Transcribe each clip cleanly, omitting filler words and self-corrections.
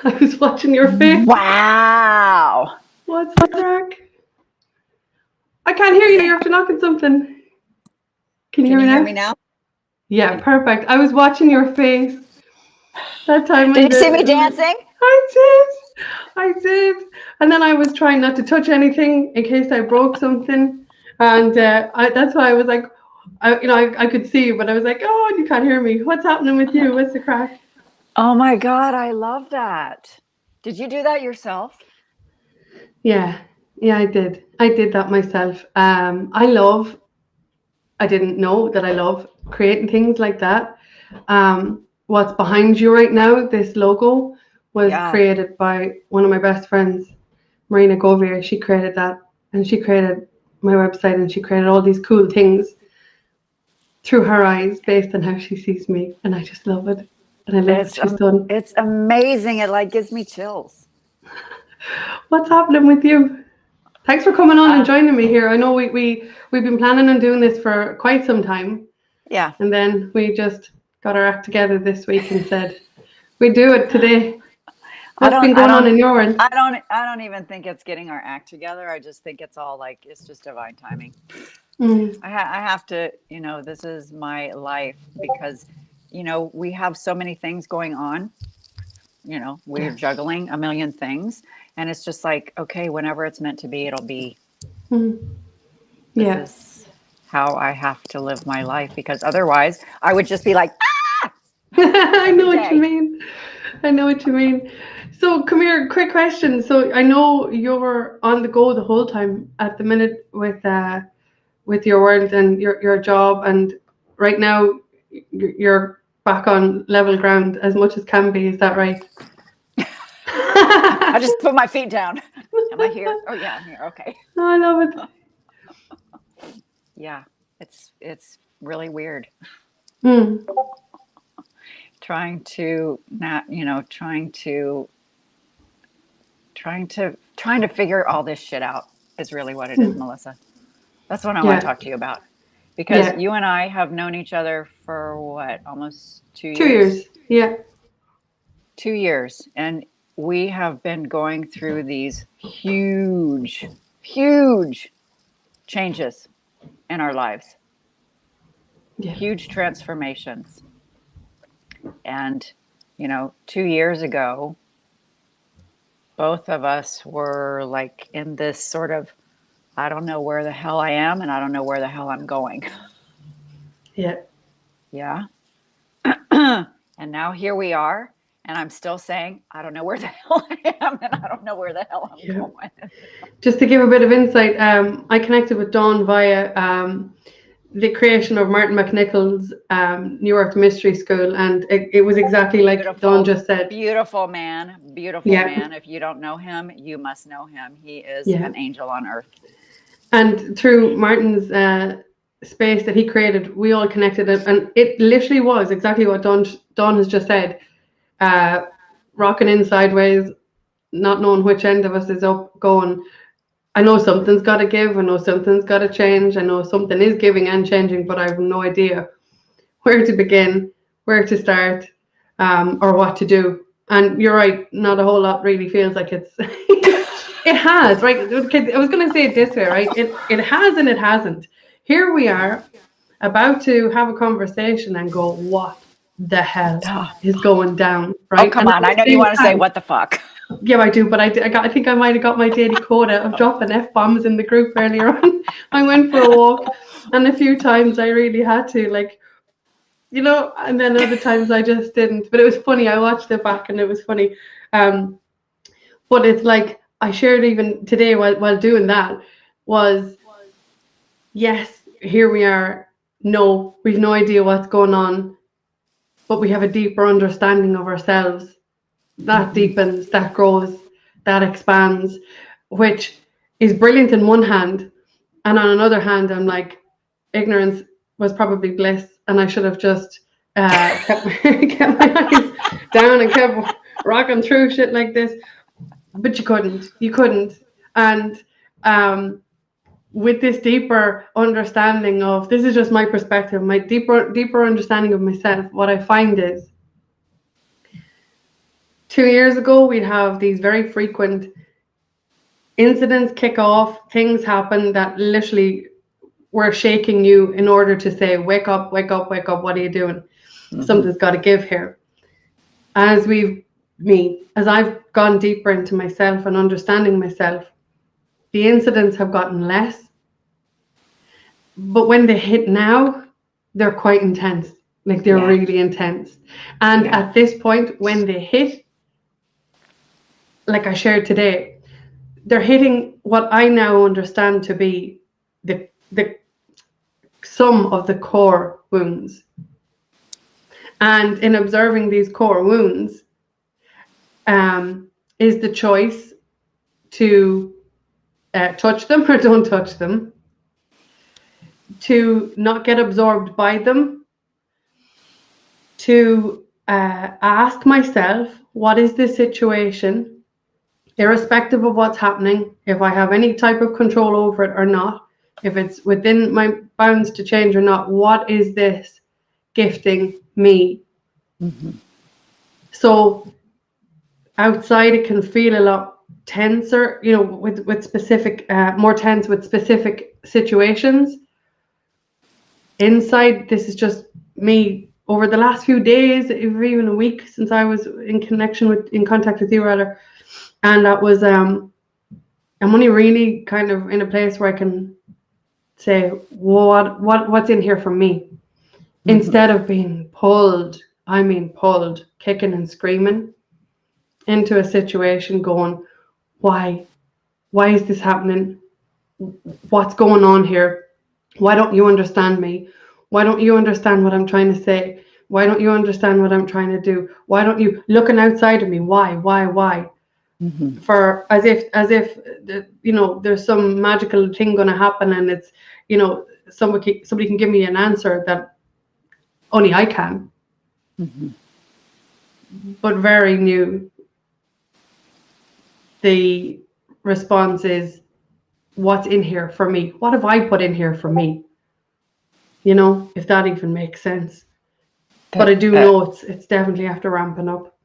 I was watching your face. Wow. What's the crack? I can't hear you. You're after knocking something. Can you Can hear you me hear now? me now? Yeah, perfect. I was watching your face that time Did when you see me dancing? I did. I did. And then I was trying not to touch anything in case I broke something. And that's why I was like, I could see you, but I was like, oh, you can't hear me. What's happening with you? What's the crack? Oh my God, I love that. Did you do that yourself? Yeah, yeah, I did. I did that myself. I didn't know that I love creating things like that. What's behind you right now, this logo, was Yeah. created by one of my best friends, Marina Govier. She created that, and she created my website, and she created all these cool things through her eyes based on how she sees me, and I just love it. And I love what It's she's done. it's amazing. It like gives me chills. What's happening with you? Thanks for coming on and Uh, joining me here. I know we've been planning on doing this for quite some time, yeah. and then we just got our act together this week and said we'd do it today. I What's don't been I going on don't in your world? I don't even think it's getting our act together. I just think it's all like it's just divine timing. Mm, I have to, this is my life because, we have so many things going on. We're yeah. juggling a million things. And it's just like, okay, whenever it's meant to be, it'll be. Mm, This yeah. is how I have to live my life because otherwise I would just be like I every know what you day. mean. I know what you mean. So come here, quick question. So I know you're on the go the whole time at the minute with your world and your job, and right now you're back on level ground as much as can be. Is that right? I just put my feet down. Am I here? Oh yeah, I'm here. Okay. I love it. Yeah. It's really weird. Mm, Trying to figure all this shit out is really what it is, mm, Melissa. That's what I want to yeah, talk to you about. Because yeah. you and I have known each other for what, almost two 2 years. years? Yeah, 2 years. And we have been going through these huge, huge changes in our lives, yeah, huge transformations. And, 2 years ago, both of us were like in this sort of, I don't know where the hell I am and I don't know where the hell I'm going. yeah. Yeah. And now here we are. And I'm still saying, I don't know where the hell I am and I don't know where the hell I'm Yeah. going. Just to give a bit of insight, I connected with Dawn via the creation of Martin McNichol's New Earth Mystery School, and it was exactly like Dawn Beautiful, just said. beautiful man, beautiful Yeah, man. If you don't know him, you must know him. He is yeah. an angel on earth. And through Martin's space that he created, we all connected, and it literally was exactly what Dawn has just said. Uh, Rocking in sideways, not knowing which end of us is up, going, I know something's got to give. I know something's got to change. I know something is giving and changing, but I have no idea where to begin, where to start, or what to do. And you're right, not a whole lot really feels like it's. It has, right? Okay, I was going to say it this way, right? It has and it hasn't. Here we are, about to have a conversation and go, what the hell is going down, Oh, right? come And at on. I the know you same want to say, time, what the fuck? yeah, I do, but I think I might have got my daily quota of dropping f bombs in the group earlier on. I went for a walk, and a few times I really had to, like, and then other times I just didn't. But it was funny. I watched it back, and it was funny. Um, but it's like I shared even today while doing that was, yes, here we are. No, we've no idea what's going on, but we have a deeper understanding of ourselves that Mm-hmm. deepens, that grows, that expands, which is brilliant in one hand. And on another hand, I'm like, ignorance was probably bliss, and I should have just kept my eyes down and kept rocking through shit like this. But you couldn't. You couldn't. And with this deeper understanding of, this is just my perspective, my deeper understanding of myself, what I find is 2 years ago, we'd have these very frequent incidents kick off, things happen that literally were shaking you in order to say, wake up, wake up, wake up, what are you doing? Something's got to give here. As I've gone deeper into myself and understanding myself, the incidents have gotten less. But when they hit now, they're quite intense. Like they're really intense. And at this point, when they hit, like I shared today, they're hitting what I now understand to be the sum of the core wounds. And in observing these core wounds, is the choice to touch them or don't touch them, to not get absorbed by them, to ask myself, what is this situation, irrespective of what's happening, if I have any type of control over it or not, if it's within my bounds to change or not, what is this gifting me? So outside it can feel a lot tenser, with specific, more tense with specific situations. Inside, this is just me over the last few days, even a week since I was in contact with you rather. And that was, I'm only really kind of in a place where I can say, what's in here for me? Instead of being pulled, kicking and screaming into a situation going, why is this happening? What's going on here? Why don't you understand me? Why don't you understand what I'm trying to say? Why don't you understand what I'm trying to do? Why don't you looking outside of me? Why? For as if there's some magical thing going to happen, and it's somebody can give me an answer that only I can. But very new. The response is, what's in here for me? What have I put in here for me? If that even makes sense. But I do know it's definitely after ramping up.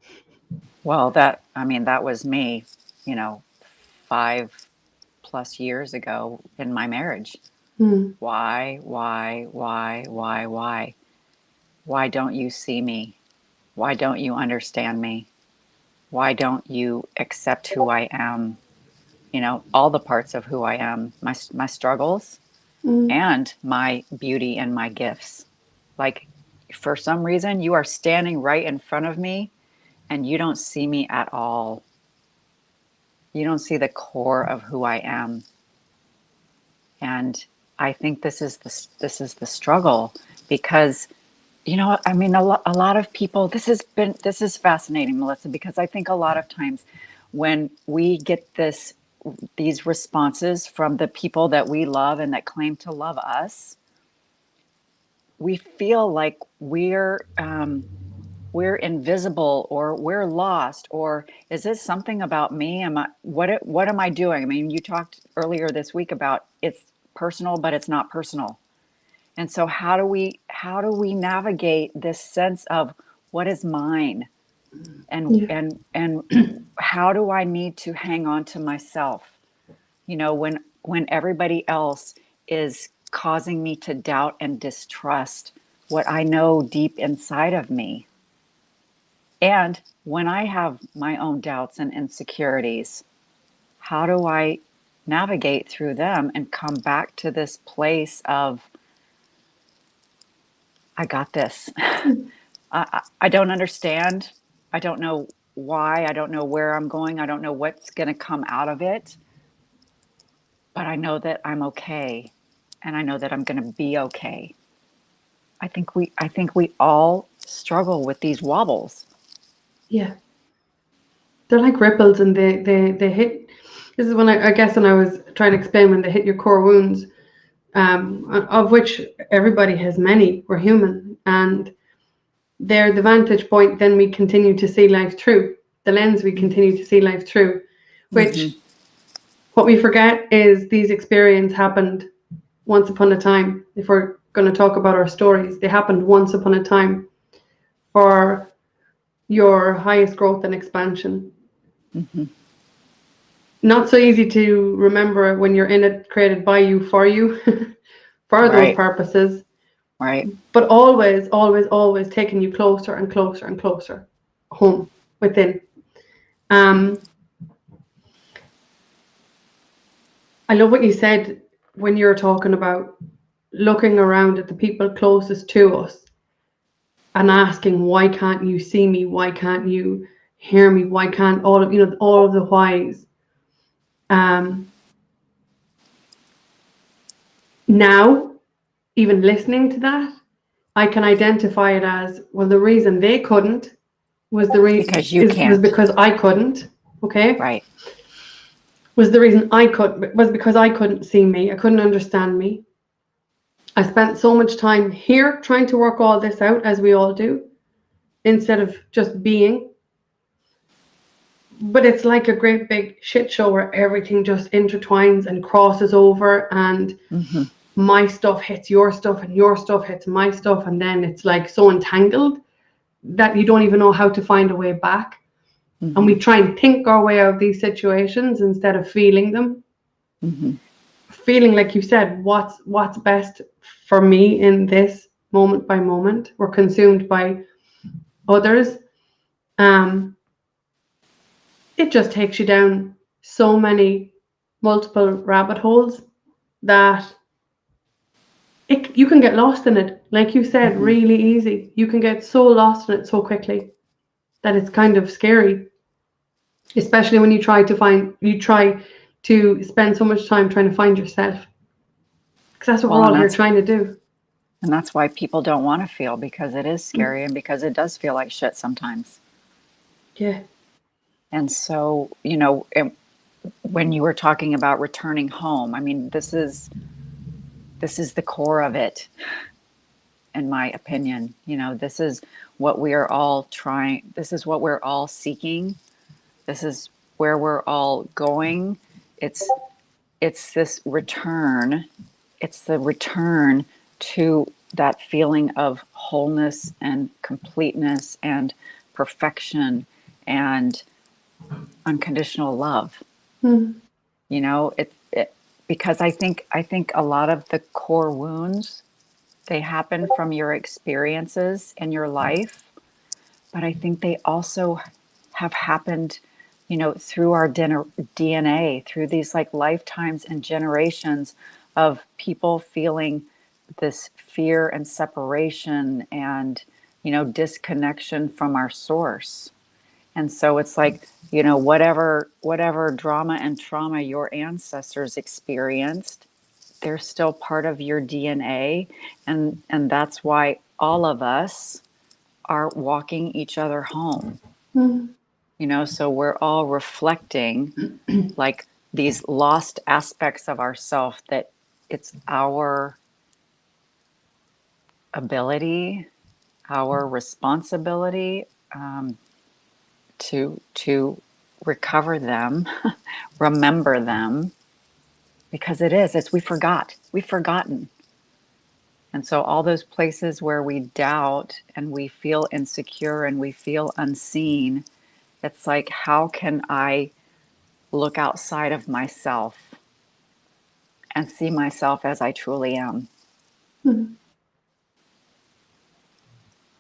Well, that was me, 5+ years ago in my marriage. Why? Why don't you see me? Why don't you understand me? Why don't you accept who I am? All the parts of who I am, my struggles and my beauty and my gifts. Like, for some reason, you are standing right in front of me and you don't see me at all. You don't see the core of who I am. And I think this is the struggle, because a lot of people, this is fascinating, Melissa, because I think a lot of times when we get these responses from the people that we love and that claim to love us, we feel like we're invisible, or we're lost, or is this something about me? What am I doing? I mean, you talked earlier this week about it's personal, but it's not personal. And so how do we navigate this sense of what is mine, and how do I need to hang on to myself? When everybody else is causing me to doubt and distrust what I know deep inside of me. And when I have my own doubts and insecurities, how do I navigate through them and come back to this place of, I got this. I don't understand. I don't know why. I don't know where I'm going. I don't know what's going to come out of it. But I know that I'm okay. And I know that I'm going to be okay. I think we all struggle with these wobbles. Yeah. They're like ripples, and they hit. This is when I guess when I was trying to explain, when they hit your core wounds, of which everybody has many. We're human, and they're the vantage point. Then we continue to see life through the lens. We continue to see life through, which what we forget is these experiences happened once upon a time. If we're going to talk about our stories, they happened once upon a time for your highest growth and expansion. Mm-hmm. Not so easy to remember when you're in it, created by you, for those Right. purposes, Right. but always, always, always taking you closer and closer and closer home within. Um, I love what you said when you're talking about looking around at the people closest to us and asking, why can't you see me? Why can't you hear me? Why can't all of the whys? Um, Now, even listening to that, I can identify it as, well, the reason they couldn't was Because you was can't. because I couldn't. Okay, Right. was because I couldn't see me. I couldn't understand me. I spent so much time here trying to work all this out, as we all do, instead of just being. But it's like a great big shit show where everything just intertwines and crosses over, and Mm-hmm. my stuff hits your stuff and your stuff hits my stuff, and then it's like so entangled that you don't even know how to find a way back. And we Mm-hmm. try and think our way out of these situations instead of feeling them. Mm-hmm. Feeling, like you said, what's best for me in this moment by moment. We're consumed by others. Um, it just takes you down so many multiple rabbit holes that you can get lost in it. Like you said, Mm-hmm. really easy. You can get so lost in it so quickly that it's kind of scary, especially when you try to spend so much time trying to find yourself, because that's what we're Well, all here trying to do. and that's why people don't want to feel, because it is scary and because it does feel like shit sometimes. Yeah. And so, when you were talking about returning home, I mean, this is the core of it, in my opinion. This is what we are all trying. This is what we're all seeking. This is where we're all going. It's it's this return. It's the return to that feeling of wholeness and completeness and perfection and unconditional love. Mm. Because I think a lot of the core wounds, they happen from your experiences in your life, but I think they also have happened, through our DNA, through these like lifetimes and generations of people feeling this fear and separation and, disconnection from our source. And so it's like, whatever drama and trauma your ancestors experienced, they're still part of your DNA. And that's why all of us are walking each other home. Mm. So we're all reflecting like these lost aspects of ourself, that it's our ability, our responsibility, to recover them, remember them, because it's we've forgotten. And so all those places where we doubt and we feel insecure and we feel unseen, it's like, how can I look outside of myself and see myself as I truly am, Mm.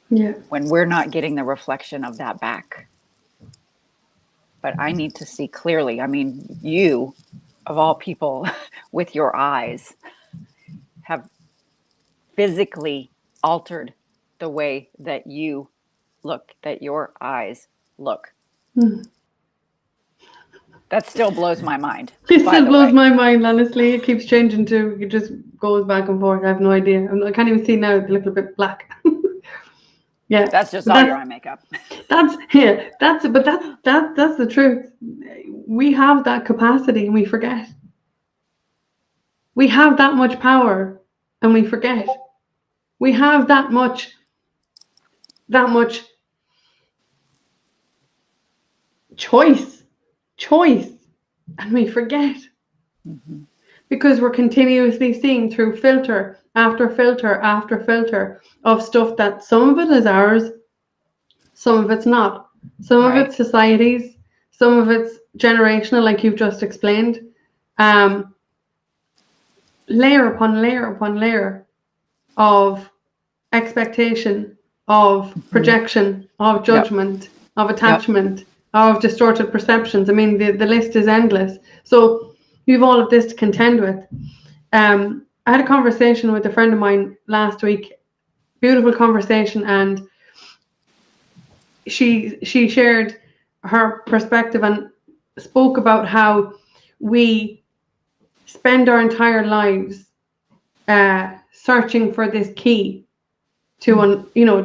Yeah. when we're not getting the reflection of that back? But I need to see clearly. I mean, you, of all people, with your eyes, have physically altered the way that you look, that your eyes look. Mm. That still blows my mind, It by still the blows way. my mind, honestly. It keeps changing too. It just goes back and forth. I have no idea. I can't even see now. It's a little bit black. Yeah, That's just but all your eye makeup. that's the truth. We have that capacity and we forget. We have that much power and we forget. We have that much choice, choice, and we forget Mm-hmm. because we're continuously seeing through filter after filter after filter of stuff that some of it is ours, some of it's not. Some of it's societies, some of it's generational, like you've just explained. Layer upon layer upon layer of expectation, of projection, of judgment, of attachment, of distorted perceptions. I mean, the list is endless. So you have all of this to contend with. I had a conversation with a friend of mine last week, beautiful conversation, and she shared her perspective and spoke about how we spend our entire lives searching for this key to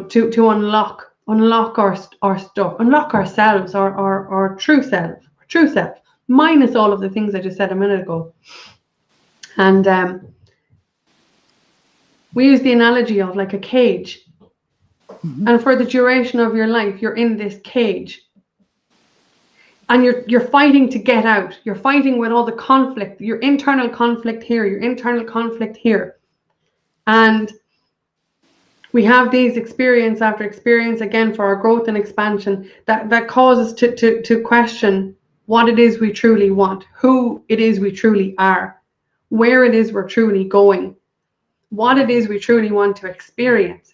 to unlock our stuff, unlock ourselves, our true self, minus all of the things I just said a minute ago. And we use the analogy of like a cage. And for the duration of your life, you're in this cage. And you're fighting to get out. You're fighting with all the conflict, your internal conflict here, your internal conflict here. And we have these experience after experience, again, for our growth and expansion, that causes to question what it is we truly want, who it is we truly are, where it is we're truly going, what it is we truly want to experience.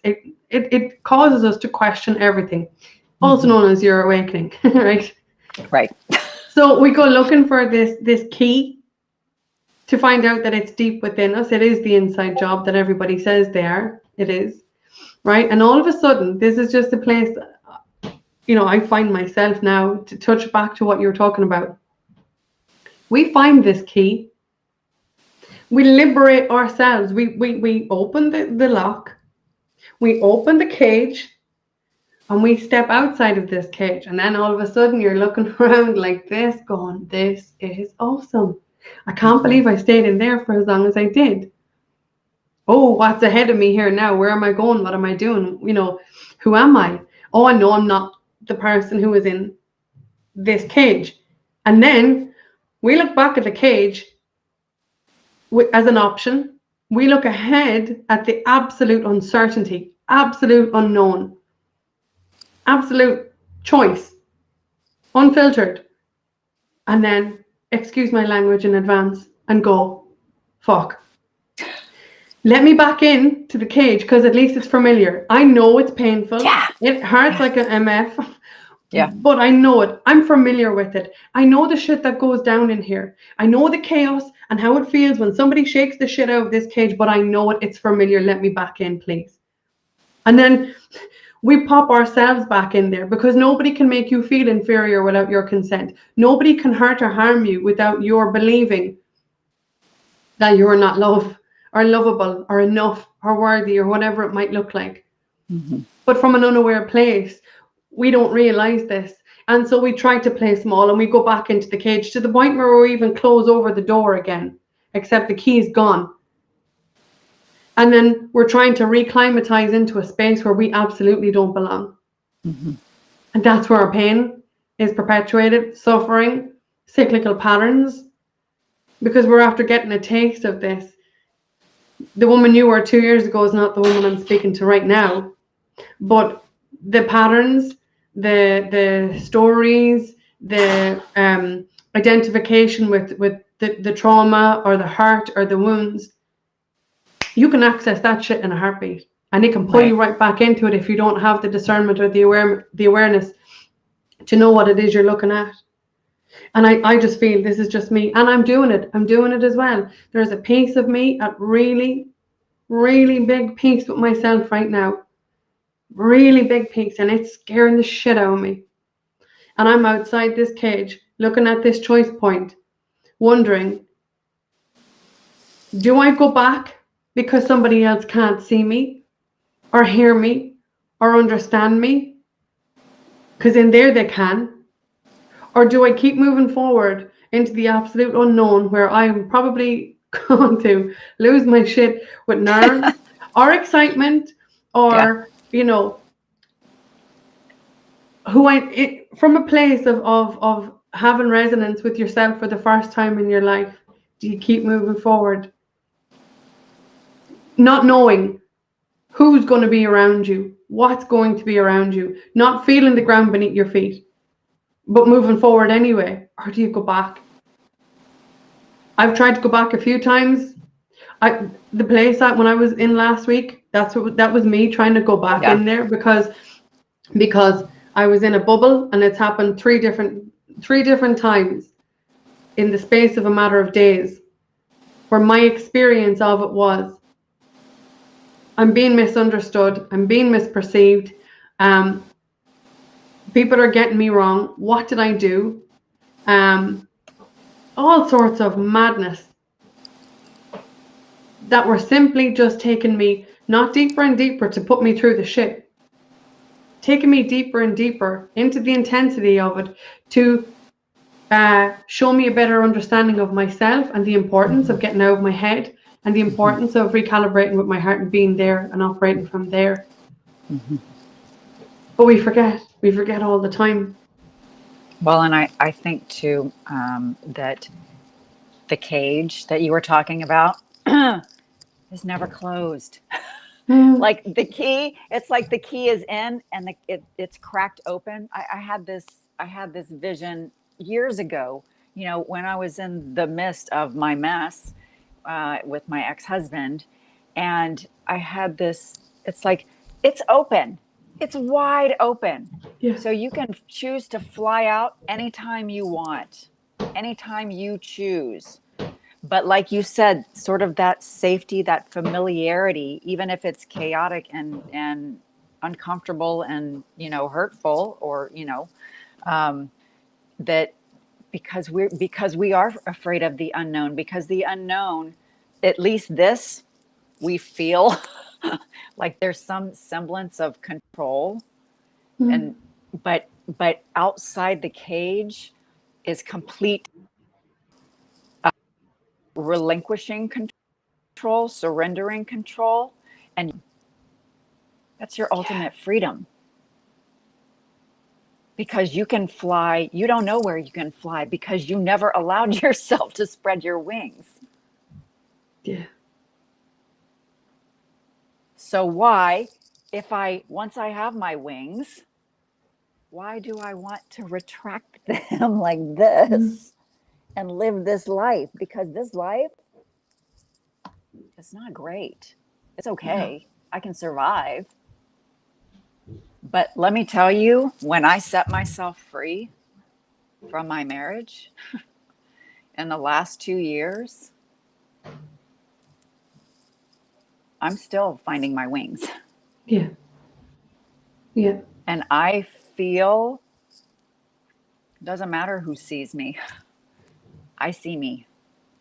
It causes us to question everything, also known as your awakening, right? Right. So we go looking for this key to find out that it's deep within us. It is the inside job that everybody says they are. It is, right? And all of a sudden, this is just a place, I find myself now, to touch back to what you were talking about. We find this key. We liberate ourselves. We open the lock. We open the cage. And we step outside of this cage, and then all of a sudden you're looking around like this, going, this is awesome. I can't believe I stayed in there for as long as I did. Oh, what's ahead of me here now? Where am I going? What am I doing? Who am I? Oh, I know I'm not the person who is in this cage. And then we look back at the cage as an option. We look ahead at the absolute uncertainty, absolute unknown. Absolute choice, unfiltered, and then excuse my language in advance and go, fuck. Let me back in to the cage because at least it's familiar. I know it's painful. Yeah. It hurts like an MF. Yeah. But I know it. I'm familiar with it. I know the shit that goes down in here. I know the chaos and how it feels when somebody shakes the shit out of this cage, but I know it. It's familiar. Let me back in, please. And then we pop ourselves back in there because nobody can make you feel inferior without your consent. Nobody can hurt or harm you without your believing that you're not loved or lovable or enough or worthy or whatever it might look like. But from an unaware place, we don't realize this. And so we try to play small and we go back into the cage to the point where we even close over the door again, except the key's gone. And then we're trying to reclimatize into a space where we absolutely don't belong. And that's where our pain is perpetuated, suffering, cyclical patterns, because we're after getting a taste of this. The woman you were 2 years ago is not the woman I'm speaking to right now. But the patterns, the stories, the identification with the trauma or the hurt or the wounds, you can access that shit in a heartbeat, and it can pull you right back into it if you don't have the discernment or the awareness to know what it is you're looking at. And I just feel this is just me, and I'm doing it as well. There's a piece of me at really, really big peace with myself right now, really big peace, and it's scaring the shit out of me. And I'm outside this cage looking at this choice point, wondering, do I go back because somebody else can't see me or hear me or understand me? Because in there they can. Or do I keep moving forward into the absolute unknown where I'm probably going to lose my shit with nerves or excitement or, from a place of having resonance with yourself for the first time in your life? Do you keep moving forward? Not knowing who's going to be around you, what's going to be around you, not feeling the ground beneath your feet, but moving forward anyway? Or do you go back? I've tried to go back a few times. The place that when I was in last week, that was me trying to go back Yeah. in there because I was in a bubble, and it's happened three different times in the space of a matter of days, where my experience of it was, I'm being misunderstood, I'm being misperceived, people are getting me wrong. What did I do? All sorts of madness that were simply just taking me not deeper and deeper to put me through the shit, taking me deeper and deeper into the intensity of it to show me a better understanding of myself and the importance of getting out of my head and the importance of recalibrating with my heart and being there and operating from there. But we forget all the time. Well, and I think too that the cage that you were talking about is never closed. Mm, Like the key, it's like the key is in and it's cracked open. I had this vision years ago, you know, when I was in the midst of my mess with my ex-husband, and I had this, it's like, it's open, it's wide open. yeah, So you can choose to fly out anytime you want, anytime you choose. But like you said, sort of that safety, that familiarity, even if it's chaotic and uncomfortable and, you know, hurtful, or, you know, that because we are afraid of the unknown, because the unknown, at least this, we feel like there's some semblance of control. mm, And but outside the cage is complete relinquishing control, surrendering control, and that's your yeah, ultimate freedom. Because you can fly, you don't know where you can fly because you never allowed yourself to spread your wings. yeah, So why, if I once I have my wings, why do I want to retract them like mm, this and live this life? Because this life is not great. It's no, okay. I can survive. But let me tell you, when I set myself free from my marriage in the last 2 years, I'm still finding my wings. yeah, yeah, And I feel, it doesn't matter who sees me, I see me.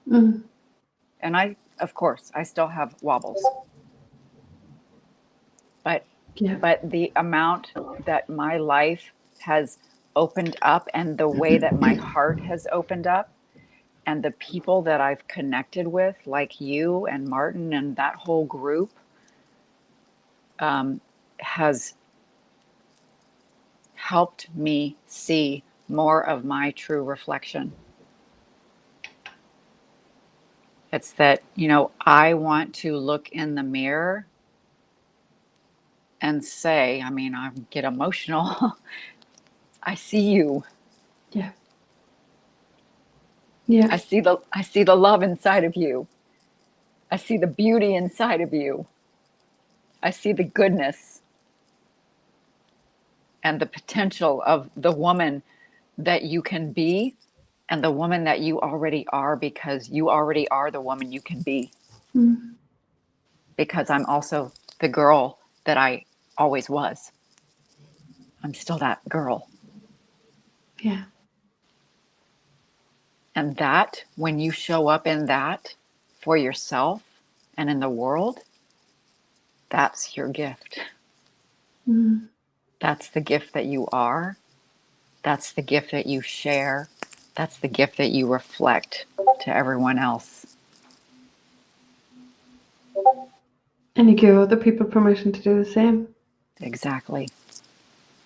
mm, And I, of course, I still have wobbles, but yeah, but the amount that my life has opened up and the way that my heart has opened up and the people that I've connected with, like you and Martin and that whole group, has helped me see more of my true reflection. It's that, you know, I want to look in the mirror and say, I mean, I get emotional. I see you. yeah, yeah, I see the love inside of you. I see the beauty inside of you. I see the goodness and the potential of the woman that you can be and the woman that you already are, because you already are the woman you can be. mm, Because I'm also the girl that I always was. I'm still that girl. yeah, And that, when you show up in that for yourself and in the world, that's your gift. mm, That's the gift that you are. That's the gift that you share. That's the gift that you reflect to everyone else. and you give other people permission to do the same. Exactly.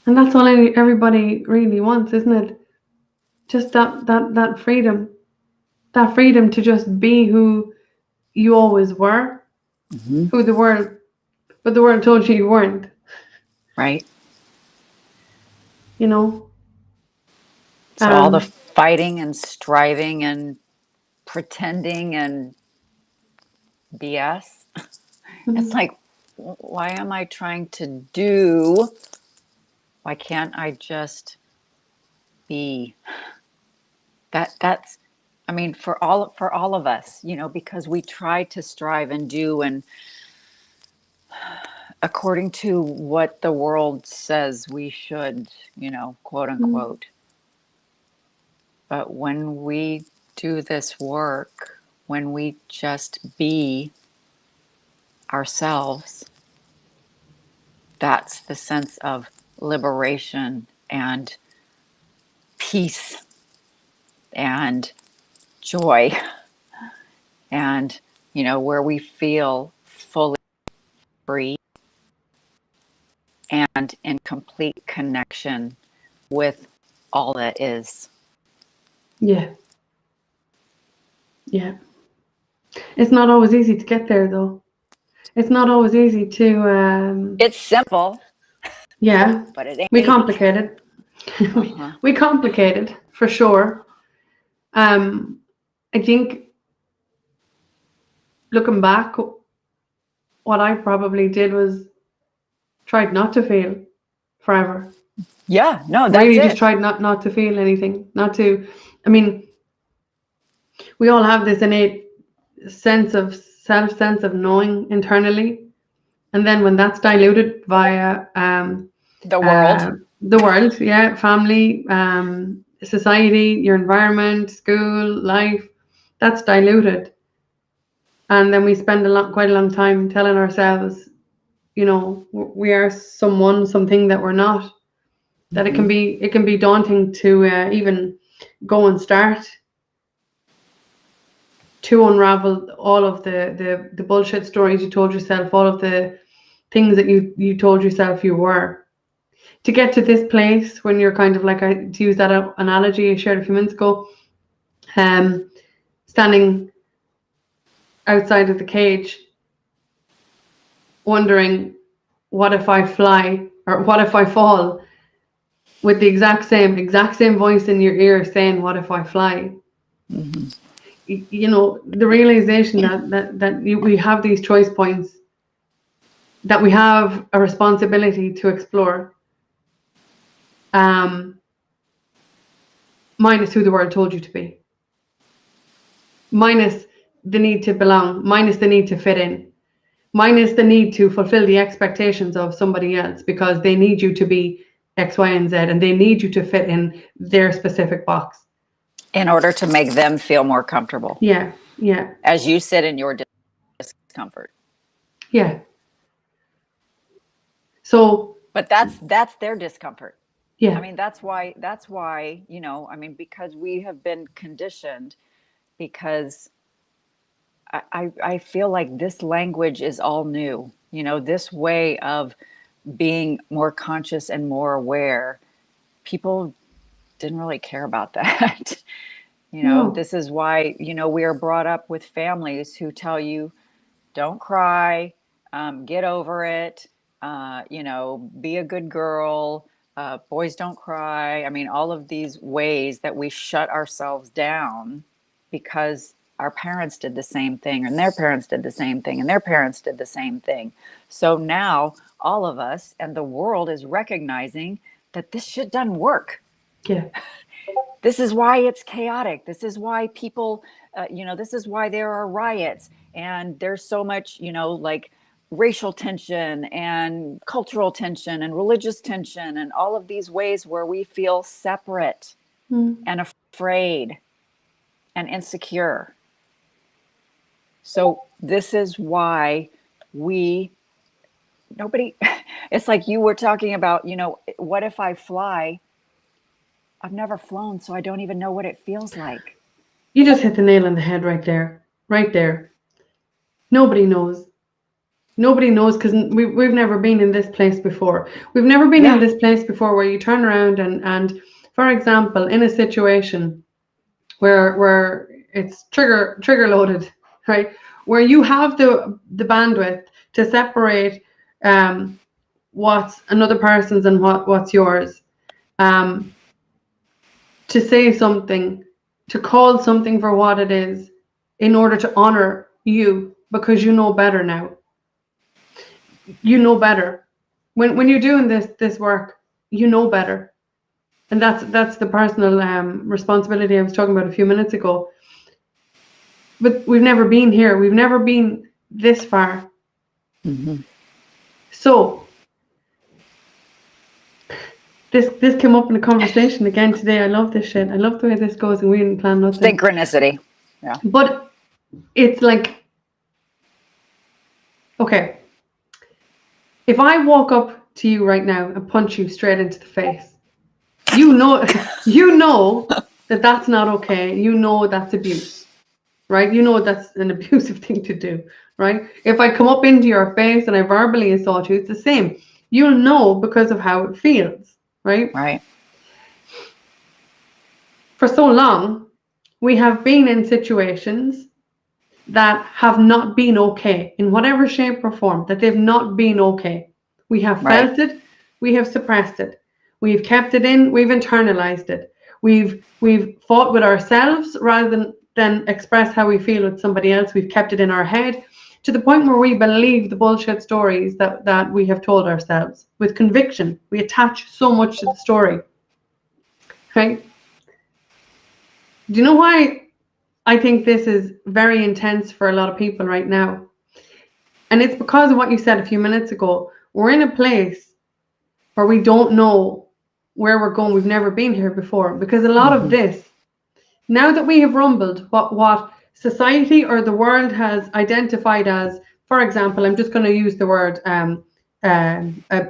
And that's all everybody really wants, isn't it? Just that freedom, that freedom to just be who you always were, Mm-hmm. who the world, but the world told you you weren't. Right. You know, So all the um, fighting and striving and pretending and BS. It's mhm, like, why am I trying to do? Why can't I just be? That's I mean, for all of us, because we try to strive and do and according to what the world says we should, quote mhm, unquote. But when we do this work, when we just be ourselves, that's the sense of liberation and peace and joy and where we feel fully free and in complete connection with all that is. yeah, yeah. It's not always easy to get there, though. It's not always easy to, It's simple, yeah, but it ain't we easy. complicate it. we, Uh-huh. we complicate it for sure. Um, I think looking back, what I probably did was tried not to feel forever. Yeah, no, that's Really just it. tried not to feel anything. Not to, I mean, we all have this innate sense of knowing internally. And then when that's diluted via The world. the world, yeah, family, society, your environment, school, life, that's diluted. And then we spend quite a long time telling ourselves, we are someone, something that we're not. That Hmm. it can be daunting to even go and start to unravel all of the bullshit stories you told yourself, all of the things that you told yourself you were. To get to this place when you're kind of like, to use that analogy I shared a few minutes ago, um, standing outside of the cage, wondering, what if I fly or what if I fall, with the exact same voice in your ear saying, what if I fly? Hmm. The realization we have these choice points, that we have a responsibility to explore, um, minus who the world told you to be, minus the need to belong, minus the need to fit in, minus the need to fulfill the expectations of somebody else because they need you to be X, Y, and Z, and they need you to fit in their specific box. In order to make them feel more comfortable Yeah, yeah, as you sit in your discomfort. yeah. So, But that's their discomfort. I yeah, mean, that's why, I mean, because we have been conditioned, because I feel like this language is all new. This way of being more conscious and more aware. People didn't really care about that. no, This is why, we are brought up with families who tell you, don't cry, get over it, be a good girl, boys don't cry. I mean, all of these ways that we shut ourselves down because our parents did the same thing, and their parents did the same thing, and their parents did the same thing. So now all of us and the world is recognizing that this shit doesn't work. yeah, This is why it's chaotic. This is why people, this is why there are riots and there's so much, like racial tension and cultural tension and religious tension and all of these ways where we feel separate mm, and afraid and insecure. So this is why we, nobody, it's like you were talking about, what if I fly? I've never flown, so I don't even know what it feels like. you just hit the nail on the head right there, right there. Nobody knows. Nobody knows because we've never been in this place before. We've never been in Yeah. this place before where you turn around and for example, in a situation where it's trigger loaded, right? Where you have the bandwidth to separate, um, what's another person's and what's yours. To say something, to call something for what it is, in order to honor you, because you know better now. You know better. When you're doing this work, you know better. And that's the personal responsibility I was talking about a few minutes ago. But we've never been here. We've never been this far. So this came up in a conversation again today. I love this shit. I love the way this goes, and we didn't plan nothing. Synchronicity. Yeah. But it's like, okay, if I walk up to you right now and punch you straight into the face, you know that that's not okay. You know that's abuse, right? You know that's an abusive thing to do, right? If I come up into your face and I verbally assault you, it's the same. You'll know because of how it feels, right? Right. For so long, we have been in situations that have not been okay in whatever shape or form, that they've not been okay. We have felt it, we have suppressed it, we've kept it in, we've internalized it, we've fought with ourselves rather than express how we feel with somebody else. We've kept it in our head to the point where we believe the bullshit stories that we have told ourselves with conviction. We attach so much to the story, right? Do you know why I think this is very intense for a lot of people right now? And it's because of what you said a few minutes ago. We're in a place where we don't know where we're going. We've never been here before, because a lot of this, now that we have rumbled what society or the world has identified as, for example, I'm just going to use the word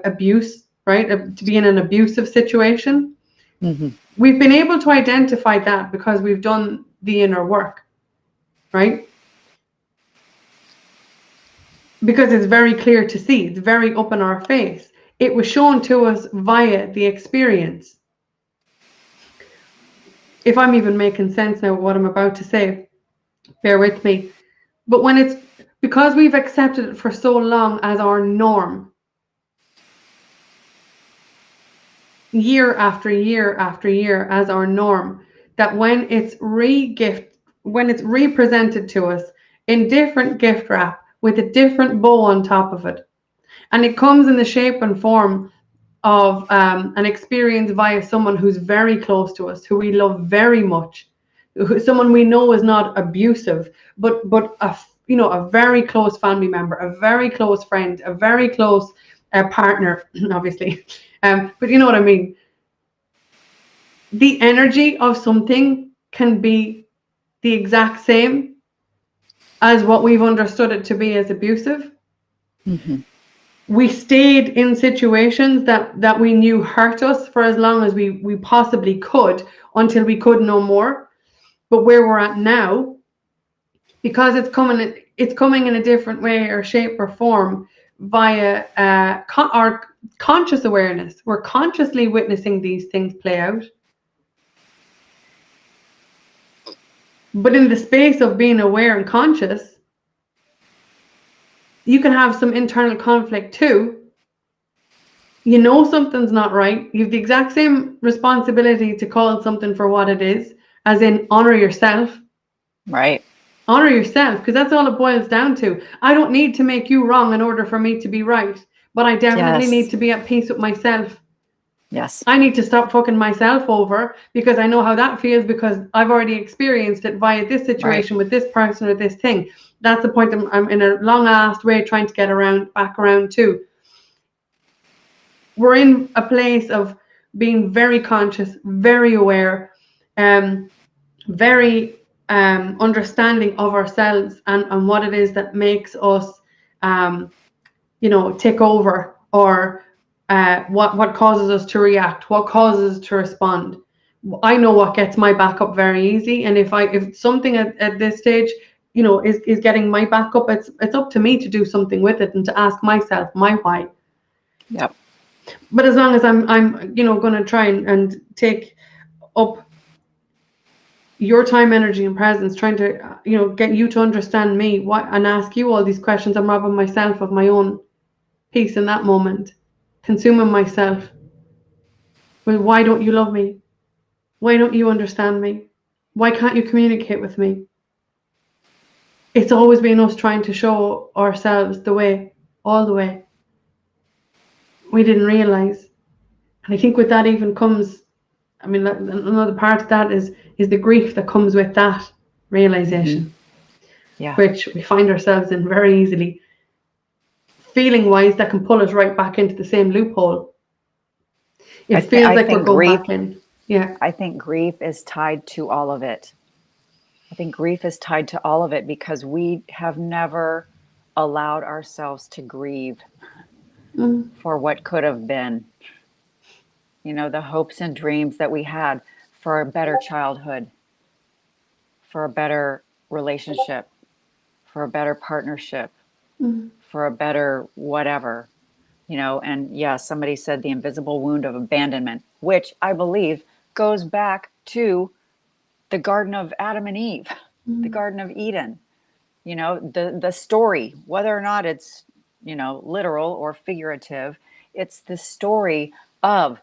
abuse, right? To be in an abusive situation. We've been able to identify that because we've done the inner work, right? Because it's very clear to see, it's very up in our face. It was shown to us via the experience. If I'm even making sense now what I'm about to say, bear with me. But when it's because we've accepted it for so long as our norm, year after year after year as our norm, that when it's represented to us in different gift wrap with a different bow on top of it, and it comes in the shape and form of an experience via someone who's very close to us, who we love very much, someone we know is not abusive, but a very close family member, a very close friend, a very close partner, obviously. But you know what I mean. The energy of something can be the exact same as what we've understood it to be as abusive. We stayed in situations that we knew hurt us for as long as we possibly could, until we could no more. But where we're at now, because it's coming in a different way or shape or form via our conscious awareness. We're consciously witnessing these things play out. But in the space of being aware and conscious, you can have some internal conflict too. You know something's not right. You have the exact same responsibility to call something for what it is, as in honor yourself. Right. Honor yourself, because that's all it boils down to. I don't need to make you wrong in order for me to be right, but I definitely need to be at peace with myself. Yes. I need to stop fucking myself over, because I know how that feels, because I've already experienced it via this situation with this person or this thing. That's the point I'm in a long-assed way trying to get back around to. We're in a place of being very conscious, very aware, very understanding of ourselves and what it is that makes us, take over, or what causes us to react, what causes us to respond. I know what gets my back up very easy, and if something at this stage, is getting my back up, it's up to me to do something with it and to ask myself my why. Yep. But as long as I'm going to try and take up your time, energy, and presence, trying to get you to understand me, and ask you all these questions, I'm robbing myself of my own peace in that moment. consuming myself. Well, why don't you love me? Why don't you understand me? Why can't you communicate with me? It's always been us trying to show ourselves the way, all the way. We didn't realize. And I think with that even comes, I mean, another part of that is the grief that comes with that realization, Yeah. which we find ourselves in very easily. Feeling wise, that can pull us right back into the same loophole. It feels I like we're think going grief, back in. Yeah. I think grief is tied to all of it. I think grief is tied to all of it because we have never allowed ourselves to grieve Mm. for what could have been. You know, the hopes and dreams that we had for a better childhood, for a better relationship, for a better partnership, Mm. for a better whatever, you know. And yeah, somebody said the invisible wound of abandonment, which I believe goes back to the Garden of Adam and Eve, the Mm. Garden of Eden. You know, the story, whether or not it's, you know, literal or figurative, it's the story of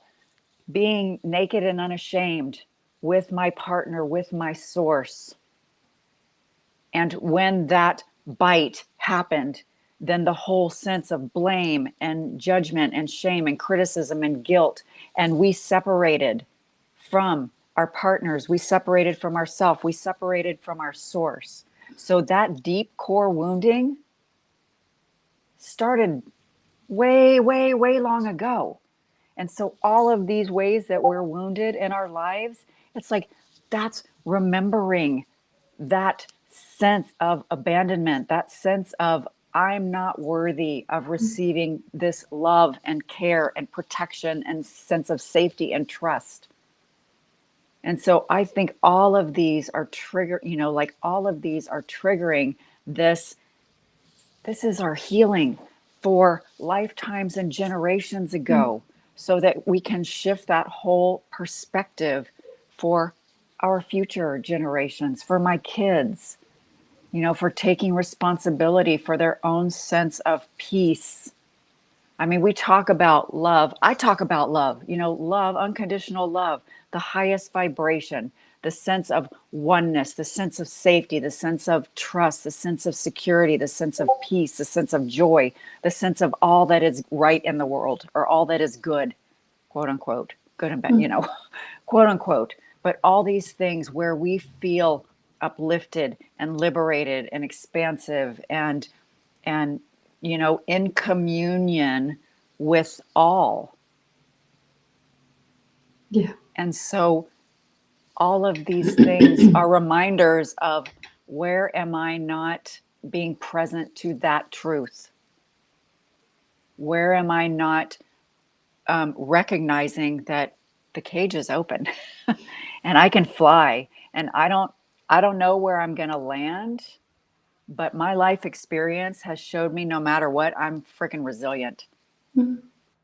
being naked and unashamed with my partner, with my source. And when that bite happened, then the whole sense of blame and judgment and shame and criticism and guilt, and we separated from our partners, we separated from ourselves, we separated from our source. So that deep core wounding started way, way, way long ago. And so all of these ways that we're wounded in our lives, it's like that's remembering that sense of abandonment, that sense of I'm not worthy of receiving this love and care and protection and sense of safety and trust. And so I think all of these are you know, like all of these are triggering this. This is our healing for lifetimes and generations Mm. ago, so that we can shift that whole perspective for our future generations, for my kids, you know, for taking responsibility for their own sense of peace. I mean, we talk about love. I talk about love, you know, love, unconditional love, the highest vibration, the sense of oneness, the sense of safety, the sense of trust, the sense of security, the sense of peace, the sense of joy, the sense of all that is right in the world or all that is good, quote unquote, good and bad, you Mm. know, quote unquote. But all these things where we feel uplifted and liberated and expansive and you know, in communion with all. Yeah. And so all of these things are reminders of where am I not being present to that truth? Where am I not recognizing that the cage is open and I can fly, and I don't know where I'm going to land, but my life experience has showed me no matter what, I'm freaking resilient, Mm.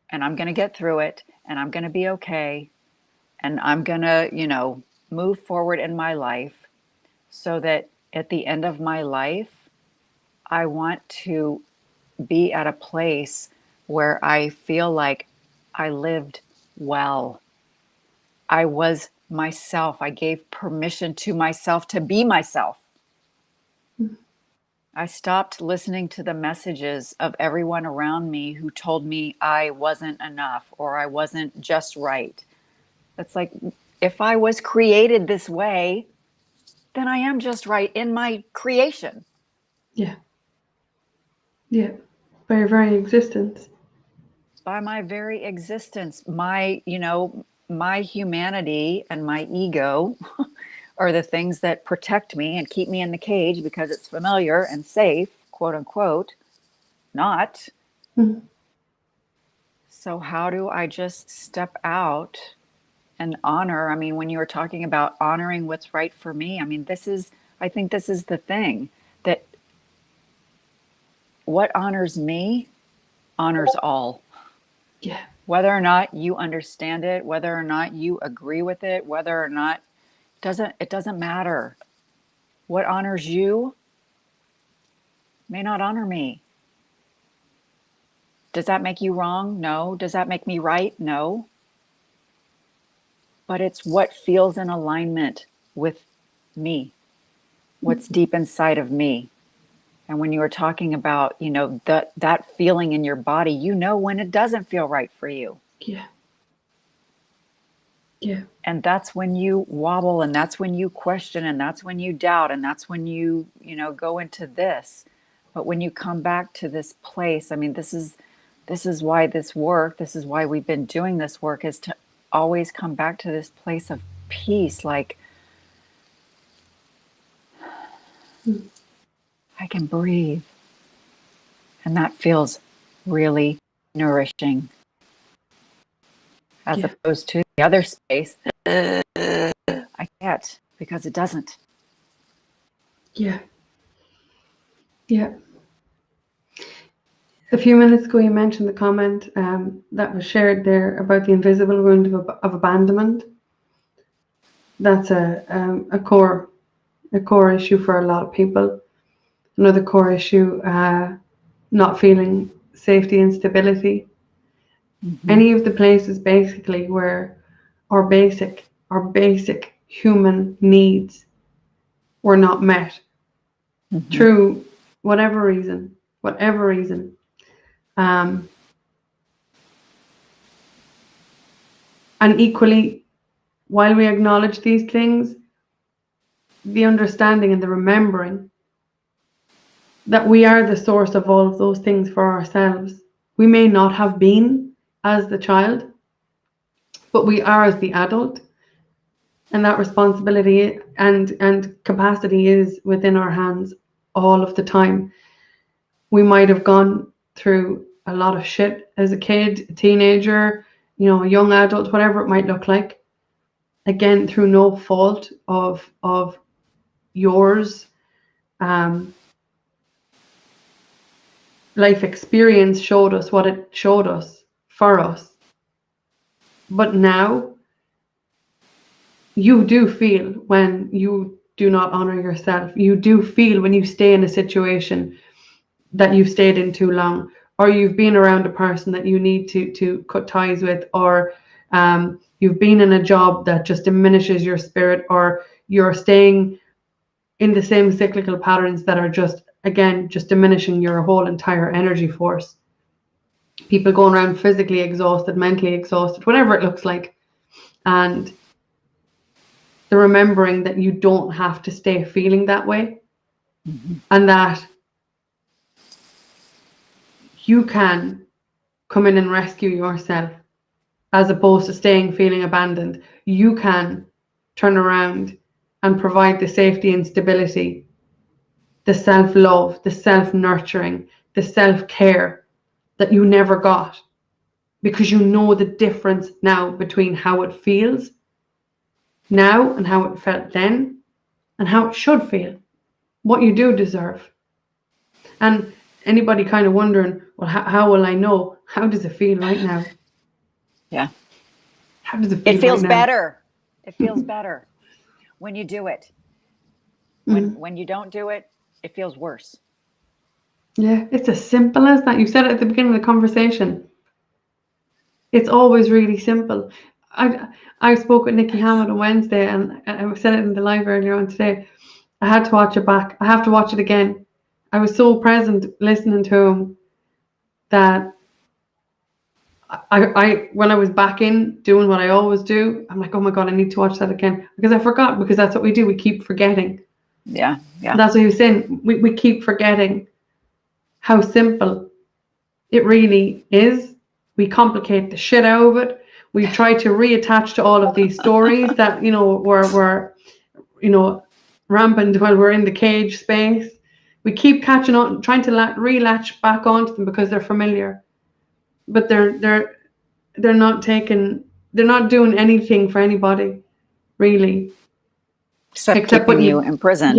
and I'm going to get through it, and I'm going to be okay, and I'm going to, you know, move forward in my life so that at the end of my life, I want to be at a place where I feel like I lived well. I was myself. I gave permission to myself to be myself. Mm. I stopped listening to the messages of everyone around me who told me I wasn't enough or I wasn't just right. It's like, if I was created this way, then I am just right in my creation. Yeah. Yeah. By your very existence. By my very existence, my, you know, my humanity and my ego are the things that protect me and keep me in the cage because it's familiar and safe, quote unquote, not. Mm. So, how do I just step out and honor? I mean, when you were talking about honoring what's right for me, I mean, I think this is the thing that what honors me honors all. Yeah. Whether or not you understand it, whether or not you agree with it, whether or not it doesn't matter. What honors you may not honor me. Does that make you wrong? No. Does that make me right? No. But it's what feels in alignment with me, what's deep inside of me. And when you were talking about, that feeling in your body, when it doesn't feel right for you. Yeah. Yeah. And that's when you wobble, and that's when you question, and that's when you doubt, and that's when you go into this. But when you come back to this place, I mean, this is why this is why we've been doing this work, is to always come back to this place of peace. Like, I can breathe. And that feels really nourishing, as Yeah. opposed to the other space. I can't, because it doesn't. Yeah. Yeah. A few minutes ago, you mentioned the comment that was shared there about the invisible wound of abandonment. That's a core issue for a lot of people. Another core issue, not feeling safety and stability. Mm-hmm. Any of the places basically where our basic human needs were not met through whatever reason. Um, and equally, while we acknowledge these things, the understanding and the remembering that we are the source of all of those things for ourselves. We may not have been as the child, but we are as the adult, and that responsibility and capacity is within our hands all of the time. We might have gone through a lot of shit as a kid, a teenager, a young adult, whatever it might look like. Again, through no fault of yours. Life experience showed us what it showed us for us. But now you do feel when you do not honor yourself. You do feel when you stay in a situation that you've stayed in too long, or you've been around a person that you need to cut ties with, or you've been in a job that just diminishes your spirit, or you're staying in the same cyclical patterns that are just diminishing your whole entire energy force. People going around physically exhausted, mentally exhausted, whatever it looks like. And the remembering that you don't have to stay feeling that way, and that you can come in and rescue yourself, as opposed to staying feeling abandoned. You can turn around and provide the safety and stability, the self-love, the self-nurturing, the self-care that you never got, because you know the difference now between how it feels now and how it felt then, and how it should feel, what you do deserve. And anybody kind of wondering, well, how will I know? How does it feel right now? Yeah. How does it feel It feels right now? better. It feels better when you do it. When you don't do it, it feels worse. Yeah, it's as simple as that. You said it at the beginning of the conversation. It's always really simple. I spoke with Nikki Hammond on Wednesday, and I said it in the live earlier on today. I had to watch it back. I have to watch it again. I was so present listening to him that I when I was back in doing what I always do, I'm like, oh my God, I need to watch that again, because I forgot, because that's what we do. We keep forgetting. Yeah. That's what he was saying. We keep forgetting how simple it really is. We complicate the shit out of it. We try to reattach to all of these stories that were rampant while we're in the cage space. We keep catching on, trying to relatch back onto them because they're familiar, but they're not taking. They're not doing anything for anybody, really, Except except keeping putting you you. imprisoned.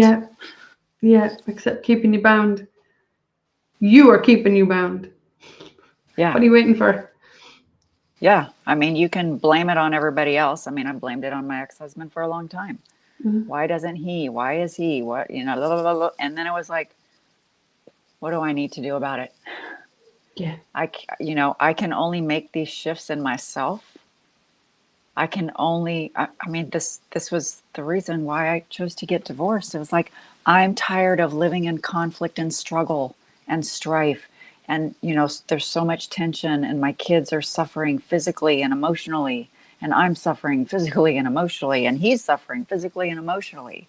Yeah, except keeping you bound. You are keeping you bound. Yeah. What are you waiting for? Yeah. I mean, you can blame it on everybody else. I mean, I blamed it on my ex-husband for a long time. Why doesn't he? Why is he? What, blah, blah, blah. And then it was like, what do I need to do about it? Yeah. I can only make these shifts in myself. I can only, I mean, this was the reason why I chose to get divorced. It was like, I'm tired of living in conflict and struggle and strife. And, there's so much tension, and my kids are suffering physically and emotionally, and I'm suffering physically and emotionally, and he's suffering physically and emotionally.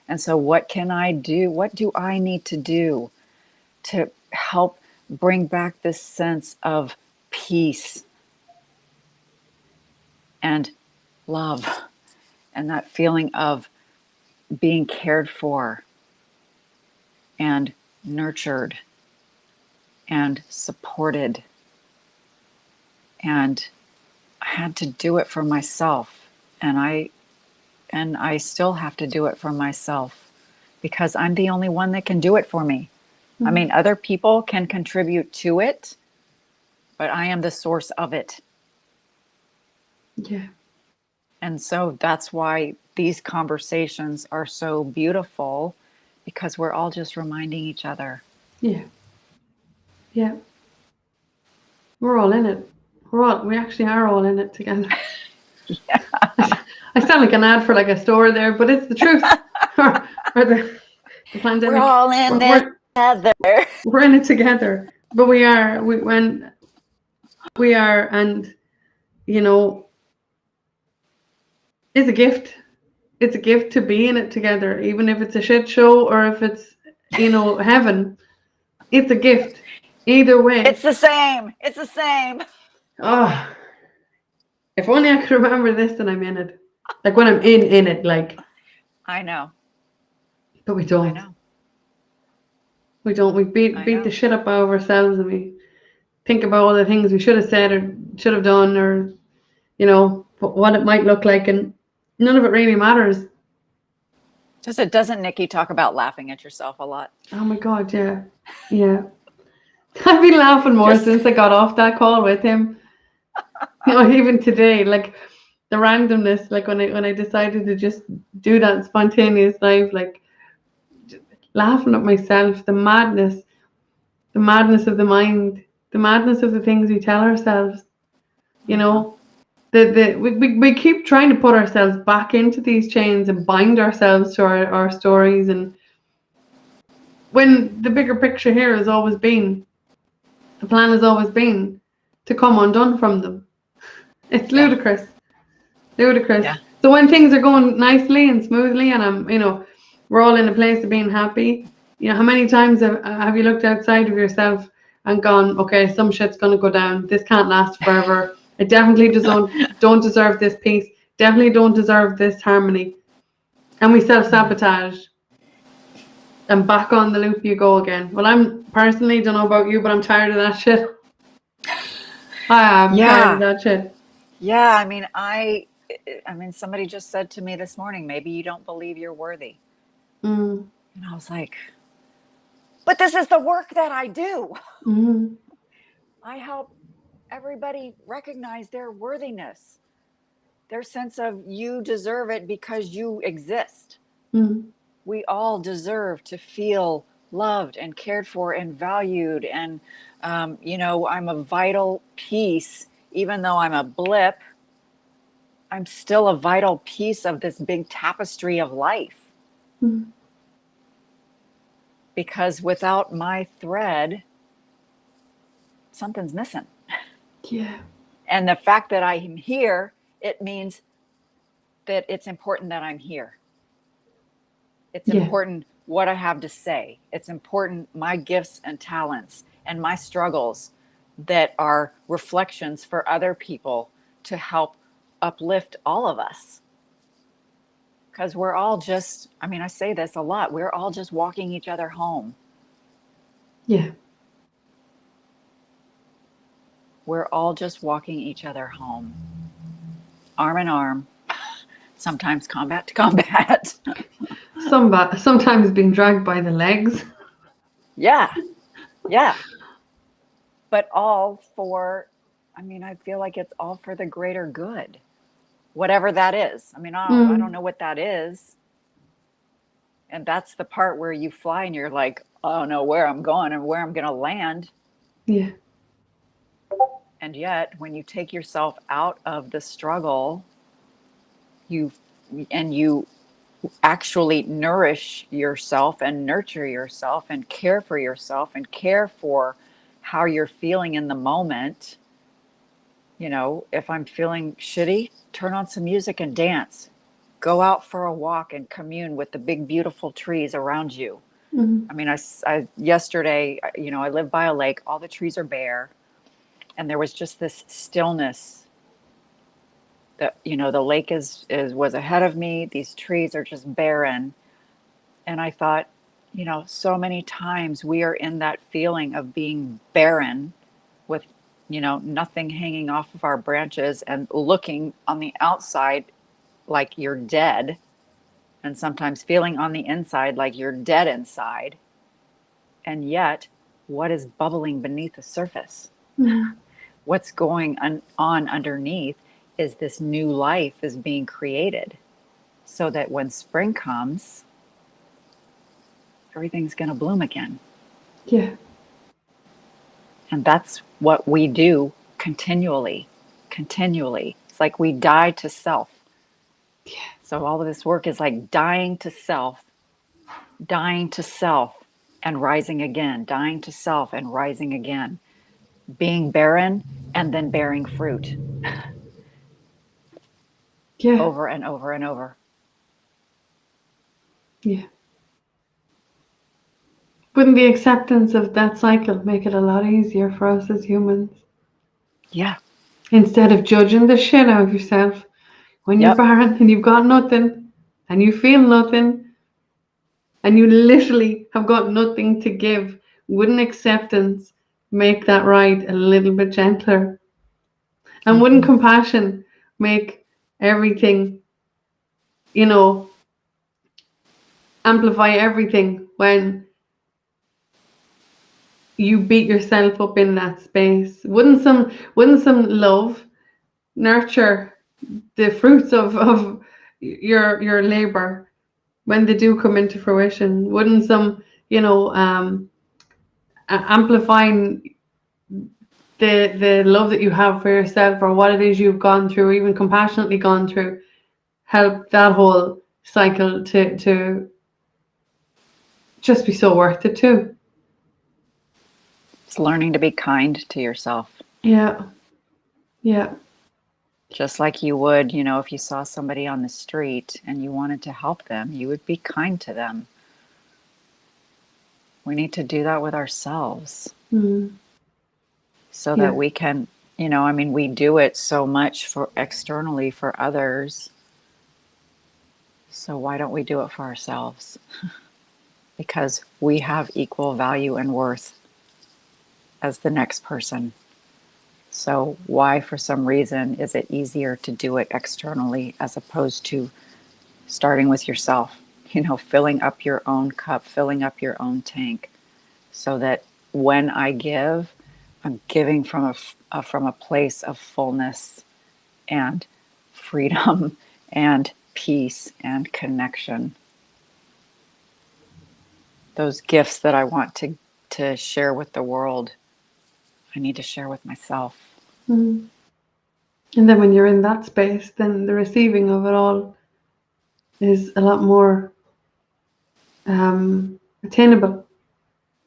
And so, what can I do? What do I need to do to help bring back this sense of peace and love, and that feeling of being cared for and nurtured and supported? And I had to do it for myself, and I still have to do it for myself, because I'm the only one that can do it for me. I Mm. mean, other people can contribute to it, but I am the source of it. Yeah. And so that's why these conversations are so beautiful, because we're all just reminding each other. Yeah. Yeah. We're all in it. We actually are all in it together. Yeah. I sound like an ad for like a store there, but it's the truth. or the We're pandemic. all in We're, this we're together. we're in it together. But we are. When we are, and you know, it's a gift. It's a gift to be in it together, even if it's a shit show or if it's heaven. It's a gift. Either It's way. the same. It's the same. Oh, if only I could remember this, then I'm in it. Like when I'm in it, like. I know. But we I don't. know. We don't. We I beat the know. shit up out of ourselves, and we think about all the things we should have said or should have done, or what it might look like, and none of it really matters. Doesn't Nikki talk about laughing at yourself a lot? Oh my god, yeah, yeah. I've been laughing more Just since I got off that call with him. Even today, like the randomness, like when I decided to just do that spontaneous live, like laughing at myself, the madness of the mind, the madness of the things we tell ourselves. You know, we keep trying to put ourselves back into these chains and bind ourselves to our stories, and when the bigger picture here has always been, the plan has always been to come undone from them. It's yeah. ludicrous. Ludicrous. Yeah. So when things are going nicely and smoothly, and we're all in a place of being happy. How many times have you looked outside of yourself and gone, okay, some shit's gonna go down. This can't last forever. I definitely just don't deserve this peace. Definitely don't deserve this harmony. And we self-sabotage, and back on the loop you go again. Well, I'm personally, don't know about you, but I'm tired of that shit. I am tired of Yeah. that shit. Yeah. I mean, somebody just said to me this morning, maybe you don't believe you're worthy. Mm, And I was like, but this is the work that I do. mm, I help everybody recognize their worthiness, their sense of you deserve it because you exist. mm, We all deserve to feel loved and cared for and valued. And, I'm a vital piece, even though I'm a blip, I'm still a vital piece of this big tapestry of life. mm. Because without my thread, something's missing. Yeah, And the fact that I am here, it means that it's important that I'm here. It's yeah. important what I have to say. It's important my gifts and talents and my struggles that are reflections for other people to help uplift all of us. Because we're all just, I mean, I say this a lot, we're all just walking each other home. Yeah. We're all just walking each other home, arm in arm, sometimes combat to combat. Sometimes being dragged by the legs. Yeah, yeah. But all for, I mean, I feel like it's all for the greater good, whatever that is. I mean, I don't Mm, know what that is. And that's the part where you fly and you're like, I don't know where I'm going and where I'm going to land. yeah. And yet, when you take yourself out of the struggle, you you actually nourish yourself and nurture yourself and care for yourself and care for how you're feeling in the moment. You know, if I'm feeling shitty, turn on some music and dance. Go out for a walk and commune with the big, beautiful trees around you. Mm-hmm. I mean, I yesterday, you know, I live by a lake, all the trees are bare, and there was just this stillness that, you know, the lake is was ahead of me. These trees are just barren. And I thought, you know, so many times we are in that feeling of being barren with, you know, nothing hanging off of our branches and looking on the outside like you're dead, and sometimes feeling on the inside like you're dead inside. And yet, what is bubbling beneath the surface? Mm-hmm. What's going on underneath is this new life is being created so that when spring comes, everything's going to bloom again. Yeah. And that's what we do continually, continually. It's like we die to self. Yeah. So all of this work is like dying to self and rising again, dying to self and rising again, being barren and then bearing fruit Yeah. over and over and over. Yeah. Wouldn't the acceptance of that cycle make it a lot easier for us as humans? Yeah. Instead of judging the shit out of yourself when you're Yep. barren and you've got nothing and you feel nothing and you literally have got nothing to give, wouldn't acceptance make that ride a little bit gentler? And wouldn't Mm-hmm. compassion make everything, you know, amplify everything when you beat yourself up in that space? Wouldn't some love nurture the fruits of your labor when they do come into fruition? Wouldn't some, you know, amplifying the love that you have for yourself or what it is you've gone through, even compassionately gone through, help that whole cycle to just be so worth it too? It's learning to be kind to yourself, Yeah, yeah, just like you would, you know, if you saw somebody on the street and you wanted to help them, you would be kind to them. We need to do that with ourselves mm, so that yeah, we can, you know, I mean, we do it so much for externally for others. So why don't we do it for ourselves? Because we have equal value and worth as the next person. So why, for some reason, is it easier to do it externally as opposed to starting with yourself? You know, filling up your own cup, filling up your own tank, so that when I give, I'm giving from a place of fullness and freedom and peace and connection. Those gifts that I want to share with the world, I need to share with myself. mm. And then when you're in that space, then the receiving of it all is a lot more attainable.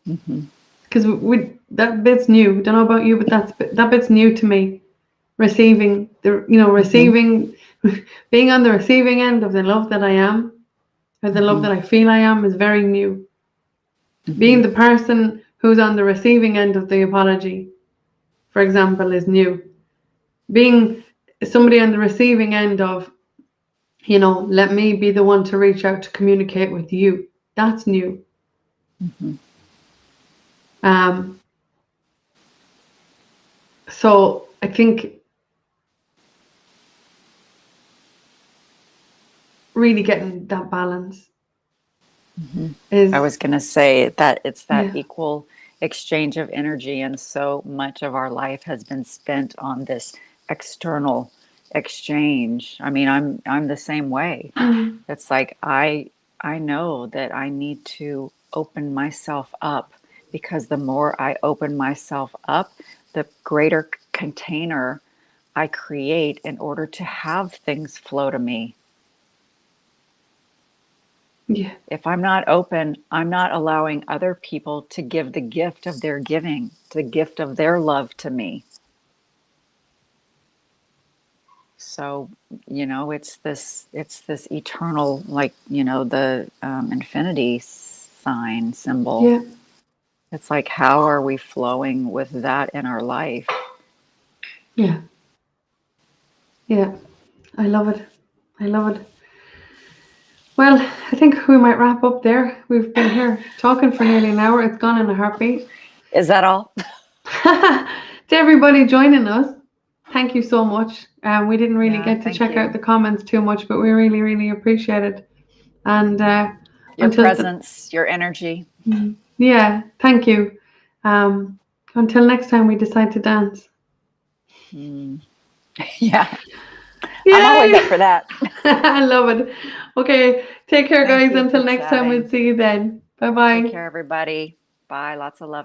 Mm-hmm. Because we that bit's new. Don't know about you, but that bit's new to me. Receiving the, you know, Mm-hmm. receiving, being on the receiving end of the love that I am, or the love Mm-hmm. that I feel I am, is very new. Mm-hmm. Being the person who's on the receiving end of the apology, for example, is new. Being somebody on the receiving end of, you know, let me be the one to reach out to communicate with you, that's new. Mm-hmm. Um, so I think really getting that balance Mm-hmm. I is, was going to say that it's that yeah. equal exchange of energy, and so much of our life has been spent on this external exchange. I mean, I'm the same way. Mm, It's like I know that I need to open myself up, because the more I open myself up, the greater container I create in order to have things flow to me. Yeah. If I'm not open, I'm not allowing other people to give the gift of their giving, the gift of their love to me. So, it's this eternal, like, the infinity sign symbol. Yeah. It's like, how are we flowing with that in our life? Yeah. Yeah. I love it. I love it. Well, I think we might wrap up there. We've been here talking for nearly an hour. It's gone in a heartbeat. Is that all? To everybody joining us, thank you so much. We didn't really Yeah, get to thank check out you. the comments too much, but we really, really appreciate it. And Your until presence, your energy. yeah, thank you. Um, until next time we decide to dance. Yeah, I'm always up Yay! for that. I love it. Okay, take care, Thank guys. you for Until next time, we'll chatting. see you then. Bye Take bye. care, everybody. Bye. Lots of love.